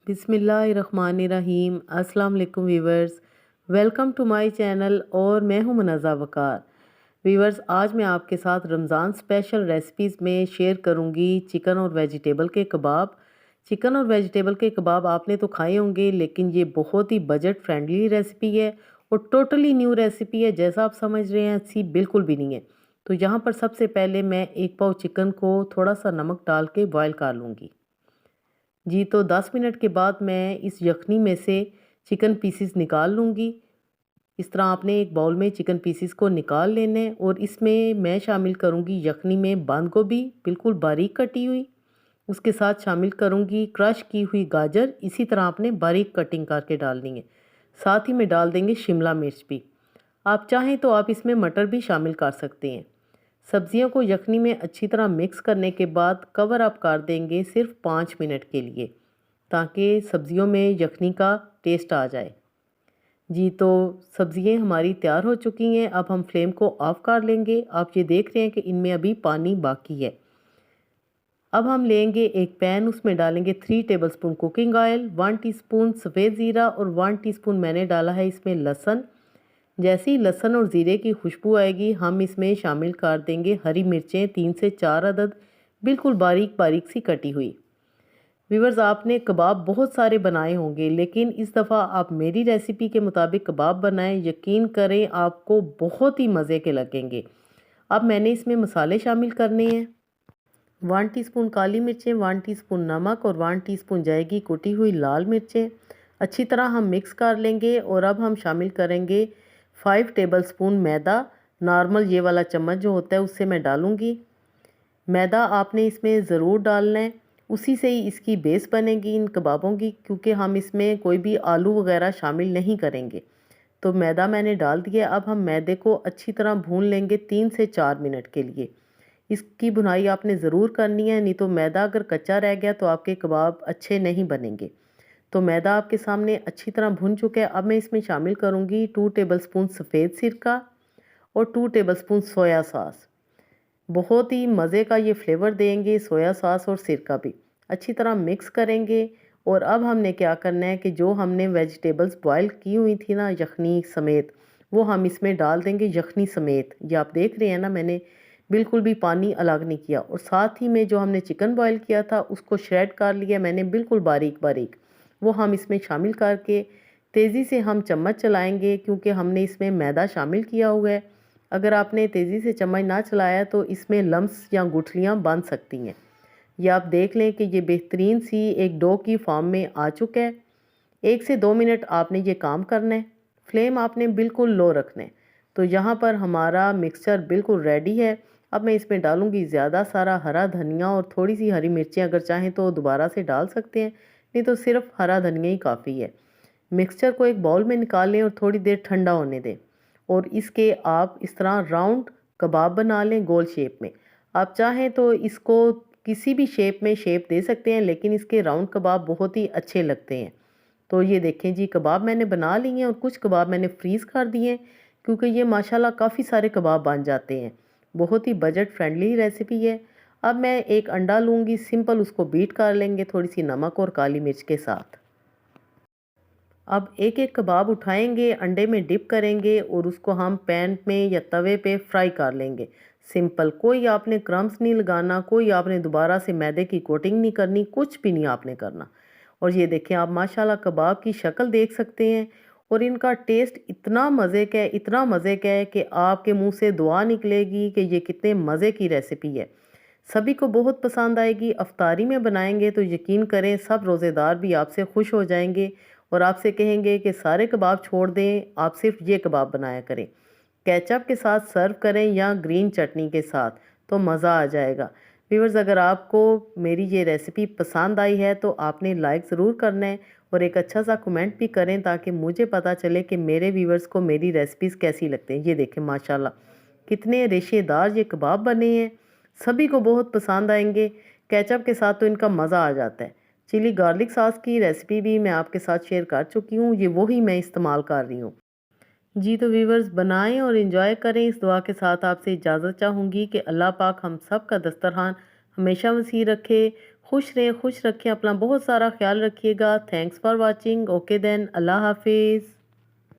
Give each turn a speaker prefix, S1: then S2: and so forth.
S1: बिस्मिल्लाहिर्रहमानिर्रहीम। अस्सलाम वालेकुम viewers, welcome to my channel और मैं हूं मुनज़्ज़ा वकार। वीवर्स, आज मैं आपके साथ रमज़ान स्पेशल रेसिपीज़ में शेयर करूंगी चिकन और वेजिटेबल के कबाब। चिकन और वेजिटेबल के कबाब आपने तो खाए होंगे, लेकिन ये बहुत ही बजट फ्रेंडली रेसिपी है और टोटली न्यू रेसिपी है। जैसा आप समझ रहे हैं ऐसी बिल्कुल भी नहीं है। तो यहाँ पर सबसे पहले मैं एक पाव चिकन को थोड़ा सा नमक डाल के बॉयल कर लूँगी। जी, तो 10 मिनट के बाद मैं इस यखनी में से चिकन पीसेस निकाल लूँगी। इस तरह आपने एक बाउल में चिकन पीसेस को निकाल लेना है और इसमें मैं शामिल करूँगी यखनी में बंद गोभी बिल्कुल बारीक कटी हुई। उसके साथ शामिल करूँगी क्रश की हुई गाजर, इसी तरह आपने बारीक कटिंग करके डालनी है। साथ ही में डाल देंगे शिमला मिर्च भी। आप चाहें तो आप इसमें मटर भी शामिल कर सकते हैं। सब्जियों को यखनी में अच्छी तरह मिक्स करने के बाद कवर अप कर देंगे सिर्फ 5 मिनट के लिए, ताकि सब्जियों में यखनी का टेस्ट आ जाए। जी, तो सब्जियां हमारी तैयार हो चुकी हैं। अब हम फ्लेम को ऑफ कर लेंगे। आप ये देख रहे हैं कि इनमें अभी पानी बाकी है। अब हम लेंगे एक पैन, उसमें डालेंगे 3 टेबलस्पून कुकिंग ऑयल, 1 टीस्पून सफ़ेद ज़ीरा और 1 टीस्पून मैंने डाला है इसमें लहसुन। जैसे ही लहसुन और ज़ीरे की खुशबू आएगी, हम इसमें शामिल कर देंगे हरी मिर्चें 3 से 4 अदद, बिल्कुल बारीक बारीक सी कटी हुई। व्यूवर्स, आपने कबाब बहुत सारे बनाए होंगे, लेकिन इस दफ़ा आप मेरी रेसिपी के मुताबिक कबाब बनाएं। यकीन करें आपको बहुत ही मज़े के लगेंगे। अब मैंने इसमें मसाले शामिल करने हैं। 1 टीस्पून काली मिर्चें, 1 टीस्पून नमक और 1 टीस्पून जाएगी कुटी हुई लाल मिर्चें। अच्छी तरह हम मिक्स कर लेंगे और अब हम शामिल करेंगे 5 टेबलस्पून मैदा। नॉर्मल ये वाला चम्मच जो होता है उससे मैं डालूँगी। मैदा आपने इसमें ज़रूर डालना है, उसी से ही इसकी बेस बनेगी इन कबाबों की, क्योंकि हम इसमें कोई भी आलू वगैरह शामिल नहीं करेंगे। तो मैदा मैंने डाल दिया। अब हम मैदे को अच्छी तरह भून लेंगे 3 से 4 मिनट के लिए। इसकी भुनाई आपने ज़रूर करनी है, नहीं तो मैदा अगर कच्चा रह गया तो आपके कबाब अच्छे नहीं बनेंगे। तो मैदा आपके सामने अच्छी तरह भुन चुका है। अब मैं इसमें शामिल करूँगी 2 टेबलस्पून सफ़ेद सिरका और 2 टेबलस्पून सोया सॉस। बहुत ही मज़े का ये फ्लेवर देंगे सोया सॉस और सिरका भी। अच्छी तरह मिक्स करेंगे और अब हमने क्या करना है कि जो हमने वेजिटेबल्स बॉयल की हुई थी ना यखनी समेत, वो हम इसमें डाल देंगे यखनी समेत। ये आप देख रहे हैं ना, मैंने बिल्कुल भी पानी अलग नहीं किया। और साथ ही में जो हमने चिकन बॉयल किया था उसको श्रेड कर लिया मैंने बिल्कुल बारीक बारीक। वो हम इसमें शामिल करके तेज़ी से हम चम्मच चलाएँगे, क्योंकि हमने इसमें मैदा शामिल किया हुआ है। अगर आपने तेज़ी से चम्मच ना चलाया तो इसमें लम्स या गुठलियाँ बन सकती हैं। ये आप देख लें कि ये बेहतरीन सी एक डो की फॉर्म में आ चुका है। 1 से 2 मिनट आपने ये काम करना है। फ्लेम आपने बिल्कुल लो रखना है। तो यहाँ पर हमारा मिक्सचर बिल्कुल रेडी है। अब मैं इसमें डालूँगी ज़्यादा सारा हरा धनिया और थोड़ी सी हरी मिर्चें, अगर चाहें तो दोबारा से डाल सकते हैं, नहीं तो सिर्फ हरा धनिया ही काफ़ी है। मिक्सचर को एक बाउल में निकाल लें और थोड़ी देर ठंडा होने दें। और इसके आप इस तरह राउंड कबाब बना लें गोल शेप में। आप चाहें तो इसको किसी भी शेप में शेप दे सकते हैं, लेकिन इसके राउंड कबाब बहुत ही अच्छे लगते हैं। तो ये देखें जी, कबाब मैंने बना लिए हैं और कुछ कबाब मैंने फ्रीज़ कर दिए हैं, क्योंकि ये माशाल्लाह काफ़ी सारे कबाब बन जाते हैं। बहुत ही बजट फ्रेंडली रेसिपी है। अब मैं एक अंडा लूँगी, सिंपल उसको बीट कर लेंगे थोड़ी सी नमक और काली मिर्च के साथ। अब एक एक कबाब उठाएंगे, अंडे में डिप करेंगे और उसको हम पैन में या तवे पे फ्राई कर लेंगे। सिंपल, कोई आपने क्रम्स नहीं लगाना, कोई आपने दोबारा से मैदे की कोटिंग नहीं करनी, कुछ भी नहीं आपने करना। और ये देखें आप, माशाल्लाह कबाब की शक्ल देख सकते हैं और इनका टेस्ट इतना मज़े का है, इतना मज़े का है कि आपके मुंह से दुआ निकलेगी कि ये कितने मज़े की रेसिपी है। सभी को बहुत पसंद आएगी। अफ्तारी में बनाएंगे तो यकीन करें सब रोज़ेदार भी आपसे खुश हो जाएंगे और आपसे कहेंगे कि सारे कबाब छोड़ दें, आप सिर्फ ये कबाब बनाया करें। केचप के साथ सर्व करें या ग्रीन चटनी के साथ, तो मज़ा आ जाएगा। व्यूअर्स, अगर आपको मेरी ये रेसिपी पसंद आई है तो आपने लाइक ज़रूर करना है और एक अच्छा सा कमेंट भी करें, ताकि मुझे पता चले कि मेरे व्यूअर्स को मेरी रेसिपीज़ कैसी लगती हैं। ये देखें माशाल्लाह कितने रेशेदार ये कबाब बने हैं, सभी को बहुत पसंद आएंगे। केचप के साथ तो इनका मज़ा आ जाता है। चिली गार्लिक सॉस की रेसिपी भी मैं आपके साथ शेयर कर चुकी हूँ, ये वही मैं इस्तेमाल कर रही हूँ। जी, तो व्यूवर्स, बनाएं और इन्जॉय करें। इस दुआ के साथ आपसे इजाज़त चाहूँगी कि अल्लाह पाक हम सब का दस्तरखान हमेशा वसी रखे, खुश रहें, खुश रखें, अपना बहुत सारा ख्याल रखिएगा। Thanks for watching. Okay then, अल्लाह हाफिज़।